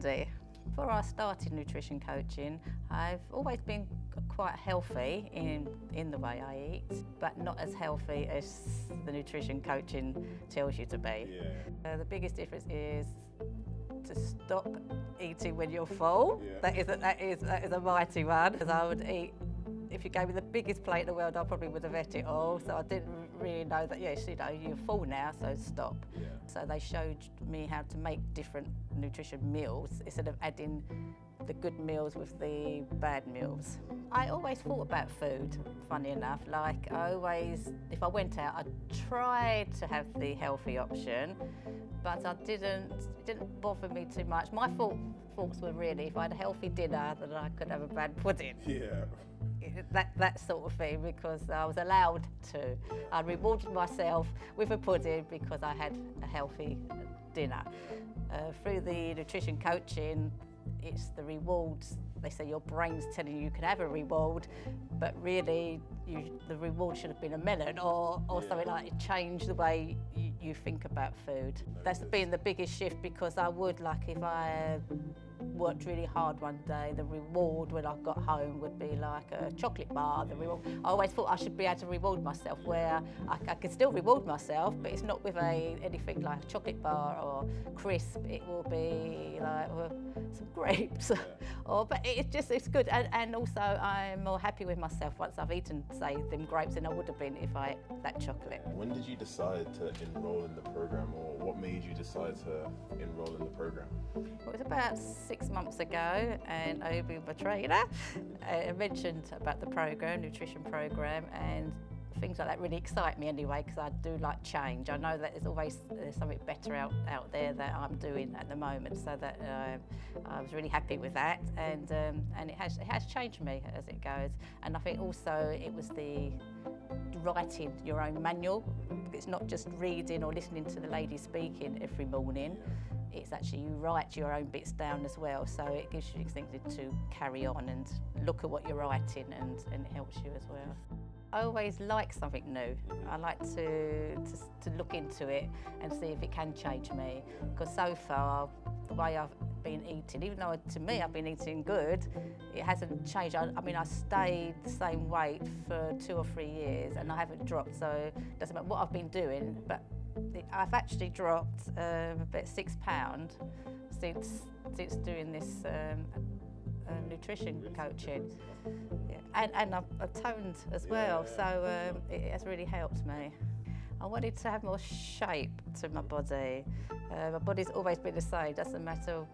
Wendy. Before I started nutrition coaching, I've always been quite healthy in the way I eat, but not as healthy as the nutrition coaching tells you to be. Yeah. The biggest difference is to stop eating when you're full. Yeah. That is a mighty one, because I would eat. If you gave me the biggest plate in the world, I probably would have ate it all. So I didn't really know that, yes, you know, you're full now, so stop. Yeah. So they showed me how to make different nutrition meals instead of adding the good meals with the bad meals. I always thought about food, funny enough. Like, if I went out, I tried to have the healthy option, but it didn't bother me too much. My thoughts were really, if I had a healthy dinner, then I could have a bad pudding. Yeah. That sort of thing, because I was allowed to. I rewarded myself with a pudding because I had a healthy dinner. Through the nutrition coaching, it's the rewards. They say your brain's telling you can have a reward, but really the reward should have been a melon or something like it. Change the way you think about food. That's been the biggest shift, because I would, like, if I worked really hard one day, the reward when I got home would be like a chocolate bar. The reward, I always thought I should be able to reward myself, where I can still reward myself, but it's not with anything like a chocolate bar or crisp. It will be like some grapes. But it's good, and also I'm more happy with myself once I've eaten, say, them grapes than I would have been if I ate that chocolate. When did you decide to enroll in the program, or what made you decide to enroll in the program? It was about 6 months ago, and Obi, my trainer, mentioned about the program, nutrition program, and things like that really excite me anyway, because I do like change. I know that there's something better out there that I'm doing at the moment, so that I was really happy with that, and it has changed me as it goes. And I think also it was the writing your own manual. It's not just reading or listening to the lady speaking every morning. It's actually you write your own bits down as well, so it gives you something to carry on and look at what you're writing, and it helps you as well. I always like something new. I like to look into it and see if it can change me, because so far the way I've been eating, even though to me I've been eating good, it hasn't changed. I mean, I stayed the same weight for 2 or 3 years and I haven't dropped, so it doesn't matter what I've been doing, but I've actually dropped about 6 pounds since doing this nutrition coaching. Yeah. And I've toned as well, so it has really helped me. I wanted to have more shape to my body. My body's always been the same, doesn't matter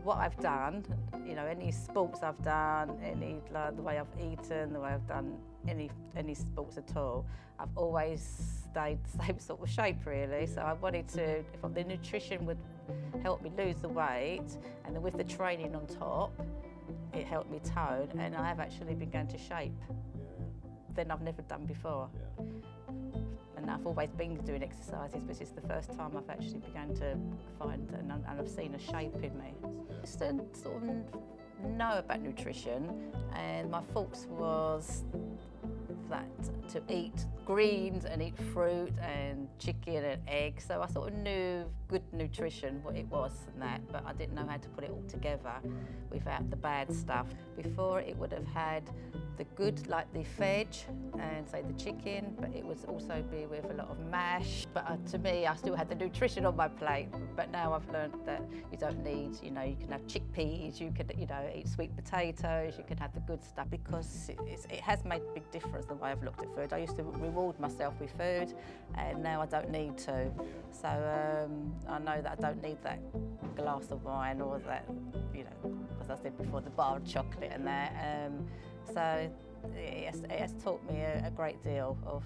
what I've done, you know, any sports I've done, the way I've eaten, the way I've done any sports at all, I've always stayed the same sort of shape really. So I wanted to, if the nutrition would help me lose the weight, and then with the training on top, it helped me tone, and I have actually been going to shape than I've never done before. Yeah. And I've always been doing exercises, but it's the first time I've actually begun to find and I've seen a shape in me. Just to sort of know about nutrition, and my thoughts was that to eat greens and eat fruit and chicken and eggs, so I sort of knew good nutrition, what it was and that, but I didn't know how to put it all together without the bad stuff. Before it would have had the good, like the veg and say the chicken, but it would also be with a lot of mash. But to me, I still had the nutrition on my plate, but now I've learned that you don't need, you know, you can have chickpeas, you can, you know, eat sweet potatoes, you can have the good stuff, because it has made a big difference the way I've looked at food. I used to reward myself with food, and now I don't need to. So I know that I don't need that glass of wine or that, you know, as I said before, the bar of chocolate and that. So it has taught me a great deal of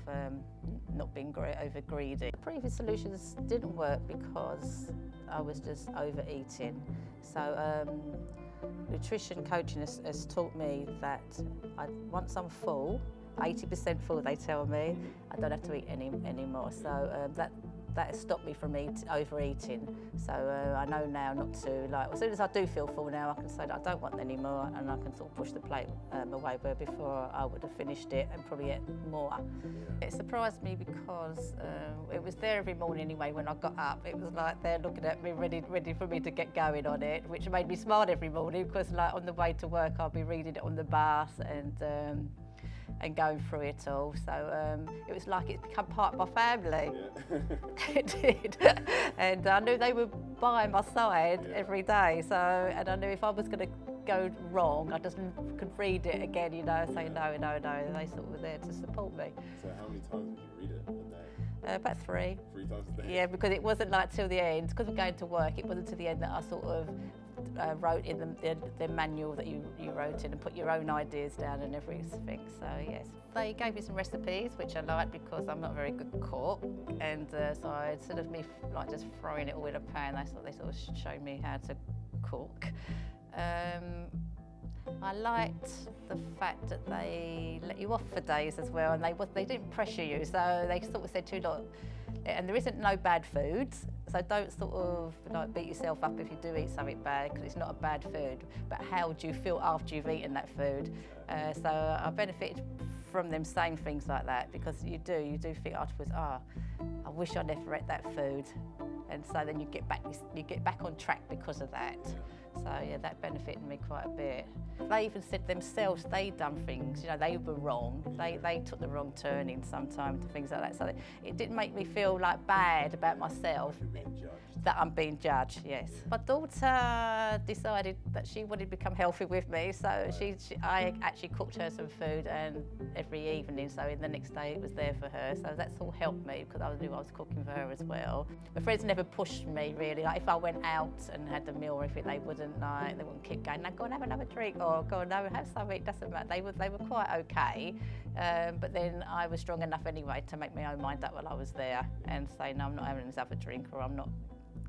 not being over greedy. Previous solutions didn't work because I was just overeating. So nutrition coaching has taught me that once I'm full, 80% full they tell me, I don't have to eat anymore. So that has stopped me from overeating. So I know now not to, like, as soon as I do feel full now, I can say that I don't want any more, and I can sort of push the plate away, where before I would have finished it and probably ate more. It surprised me because it was there every morning anyway when I got up. It was like they're looking at me, ready for me to get going on it, which made me smile every morning, because like on the way to work I'll be reading it on the bus and going through it all. So it was like it's become part of my family. Yeah. It did. And I knew they were by my side every day. So, and I knew if I was going to go wrong, I just could read it again, you know, say no. They sort of were there to support me. So how many times did you read it a day? About 3. 3 times a day? Yeah, because it wasn't like till the end, because I'm going to work, it wasn't till the end that I sort of wrote in the manual that you wrote in and put your own ideas down and everything. So yes, they gave me some recipes which I liked because I'm not a very good cook, and so I, instead of me like just throwing it all in a pan, they sort of showed me how to cook. I liked the fact that they let you off for days as well, and they didn't pressure you, so they sort of said to you, look, and there isn't no bad foods, so don't sort of like beat yourself up if you do eat something bad, because it's not a bad food, but how do you feel after you've eaten that food? So I benefited from them saying things like that, because you do think afterwards, I wish I never ate that food, and so then you get back on track because of that. So yeah, that benefited me quite a bit. They even said themselves they'd done things, you know, they were wrong. They took the wrong turning sometimes and things like that. So it didn't make me feel like bad about myself. That I'm being judged, yes. My daughter decided that she wanted to become healthy with me, so I actually cooked her some food and every evening, so in the next day it was there for her. So that's all helped me, because I knew I was cooking for her as well. My friends never pushed me really. Like if I went out and had the meal or anything, they wouldn't keep going, now go and have another drink, or go and have something, doesn't matter. They were quite okay, but then I was strong enough anyway to make my own mind up while I was there and say, no, I'm not having this other drink, or I'm not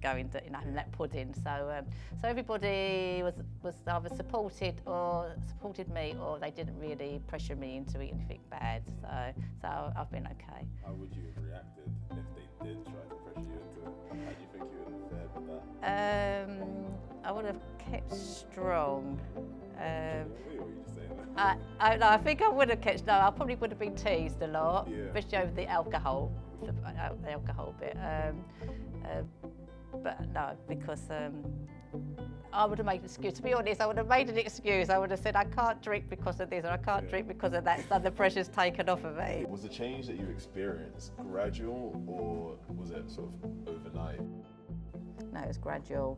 going to having that pudding. So everybody was either supported me, or they didn't really pressure me into eating anything bad. So I've been okay. How would you have reacted if they did try to pressure you into it? How do you think you would have fared with that? I would have kept strong. I think I would have kept. No, I probably would have been teased a lot, especially over the alcohol bit. But no, because I would have made an excuse. To be honest, I would have made an excuse. I would have said, I can't drink because of this, or I can't drink because of that, so the pressure's taken off of me. Was the change that you experienced gradual, or was it sort of overnight? No, it was gradual.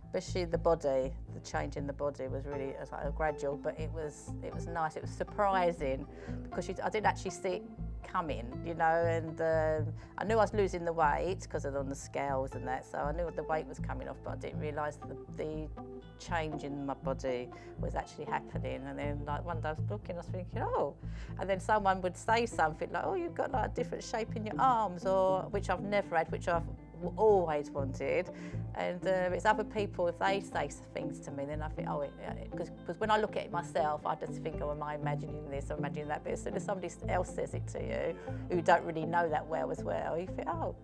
Especially the body, the change in the body was really gradual, but it was nice. It was surprising, because I didn't actually see it coming, you know, and I knew I was losing the weight because on the scales and that, so I knew the weight was coming off, but I didn't realise the change in my body was actually happening. And then like one day I was looking, I was thinking, oh, and then someone would say something like, oh, you've got like a different shape in your arms, or which I've never had, which I've always wanted. And it's other people, if they say things to me, then I think, oh, because when I look at it myself, I just think, oh, am I imagining this or imagining that? But as soon as somebody else says it to you, who don't really know that well as well, you think, oh,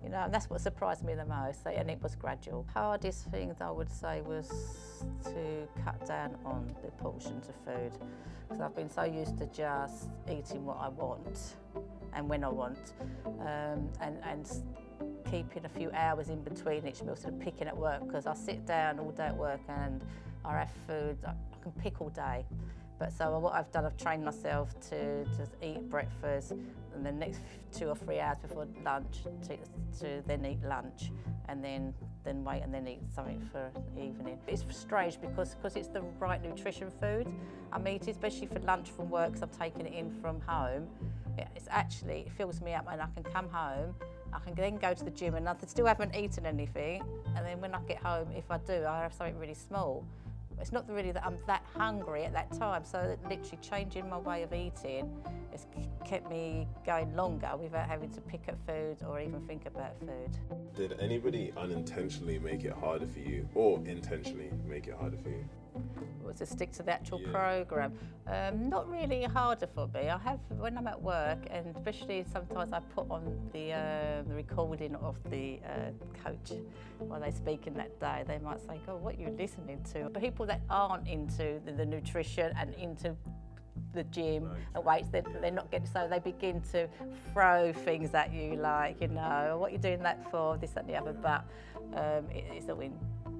you know, and that's what surprised me the most. And it was gradual. Hardest thing I would say was to cut down on the portions of food, because I've been so used to just eating what I want and when I want, and keeping a few hours in between each meal, sort of picking at work, because I sit down all day at work and I have food, I can pick all day. But so what I've done, I've trained myself to just eat breakfast, and the next 2 or 3 hours before lunch to then eat lunch, and then wait and then eat something for the evening. It's strange because it's the right nutrition food I'm eating, especially for lunch from work, because I'm taking it in from home. It fills me up, and I can come home, I can then go to the gym, and I still haven't eaten anything, and then when I get home, if I do, I have something really small. It's not really that I'm that hungry at that time, so literally changing my way of eating has kept me going longer without having to pick at food or even think about food. Did anybody unintentionally make it harder for you, or intentionally make it harder for you? to stick to the actual program. Not really harder for me. I have, when I'm at work, and especially sometimes I put on the recording of the coach while they're speaking that day. They might say, "God, what are you listening to?" But people that aren't into the nutrition and into the gym and weights, they're not getting, so they begin to throw things at you like, you know, what are you doing that for, this, that and the other, but it's all in,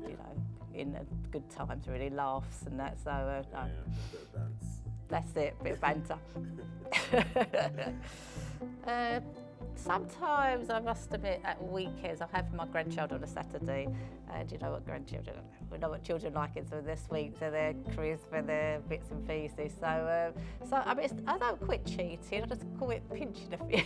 you know, in a good times, really, laughs and that, so no. Yeah, a bit of dance. That's it, a bit of banter. Sometimes, I must admit, at weekends, I have my grandchild on a Saturday, and you know what grandchildren, we know what children like it, so they're sweet, so they're crisp, and they're bits and pieces. So, I mean, I don't quit cheating, I just quit pinching a few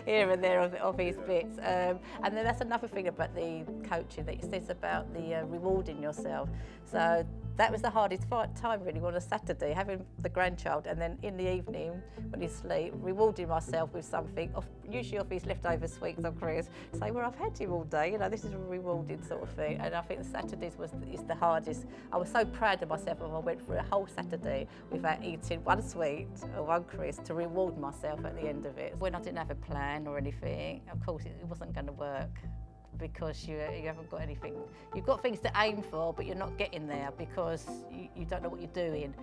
here and there of his bits. And then that's another thing about the coaching that it says about the rewarding yourself. So that was the hardest time really on a Saturday, having the grandchild, and then in the evening when he's asleep, rewarding myself with something, usually off his leftover sweets or crisps. Say, well, I've had him all day, you know, this is a rewarding sort of thing. And I think the Saturdays is the hardest. I was so proud of myself when I went through a whole Saturday without eating one sweet or one crisp to reward myself at the end of it. When I didn't have a plan or anything, of course it wasn't going to work, because you haven't got anything. You've got things to aim for, but you're not getting there because you don't know what you're doing.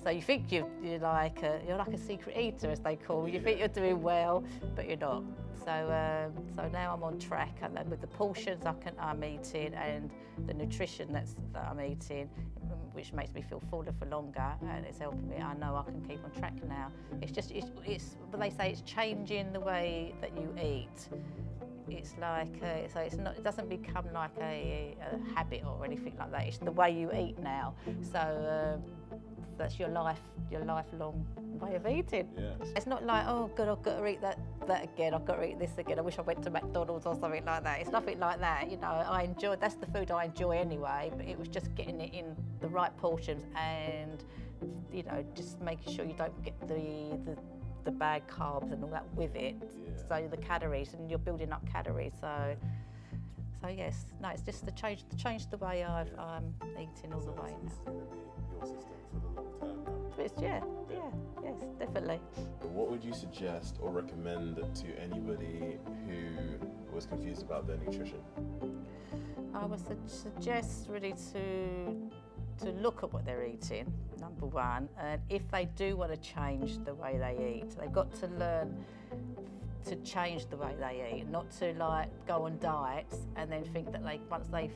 So you think you're like a secret eater, as they call. You think you're doing well, but you're not. So now I'm on track, and then with the portions I'm eating and the nutrition that I'm eating, which makes me feel fuller for longer, and it's helping me. I know I can keep on track now. It's just but they say it's changing the way that you eat. It's like, so it's not, it doesn't become like a habit or anything like that. It's the way you eat now. So that's your lifelong way of eating. Yeah. It's not like, oh God, I've got to eat that again. I've got to eat this again. I wish I went to McDonald's or something like that. It's nothing like that. You know, that's the food I enjoy anyway. But it was just getting it in the right portions, and you know, just making sure you don't get the bad carbs and all that with it. So the calories, and you're building up calories. So yes, no, it's just to change the way I'm eating all the way now. It's going to be your system for the long term now. It's, yes, definitely. What would you suggest or recommend to anybody who was confused about their nutrition? I would suggest really to look at what they're eating, number one, and if they do want to change the way they eat, they've got to learn to change the way they eat, not to like go on diets and then think that once they've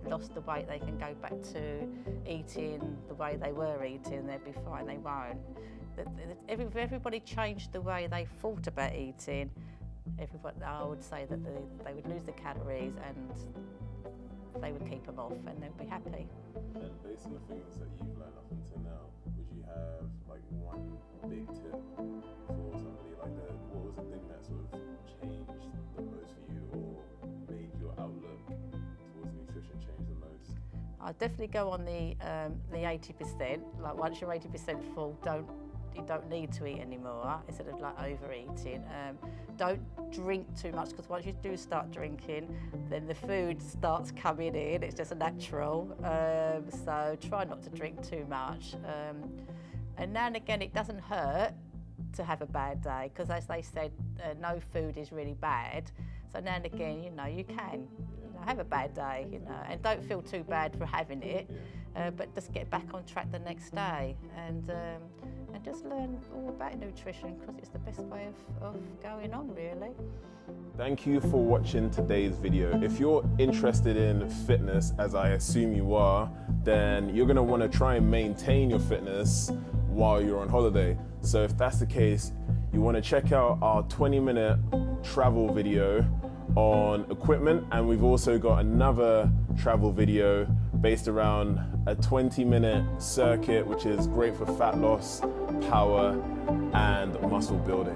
lost the weight they can go back to eating the way they were eating, they'll be fine. They won't. If everybody changed the way they thought about eating, I would say that they would lose the calories and they would keep them off and they'd be happy. And based on the things that you've learned up until now, would you have like one big tip for somebody like that? What was the thing that sort of changed the most for you, or made your outlook towards nutrition change the most? I'd definitely go on the 80%. Like once you're 80% full, you don't need to eat anymore instead of like overeating. Don't drink too much, because once you do start drinking, then the food starts coming in. It's just a natural. So try not to drink too much. And now and again, it doesn't hurt to have a bad day, because as they said, no food is really bad. So now and again, you know, you can have a bad day, you know, and don't feel too bad for having it, but just get back on track the next day, and just learn all about nutrition, because it's the best way of going on, really. Thank you for watching today's video. If you're interested in fitness, as I assume you are, then you're going to want to try and maintain your fitness while you're on holiday. So if that's the case, you want to check out our 20-minute travel video on equipment, and we've also got another travel video based around a 20-minute circuit, which is great for fat loss, power, and muscle building.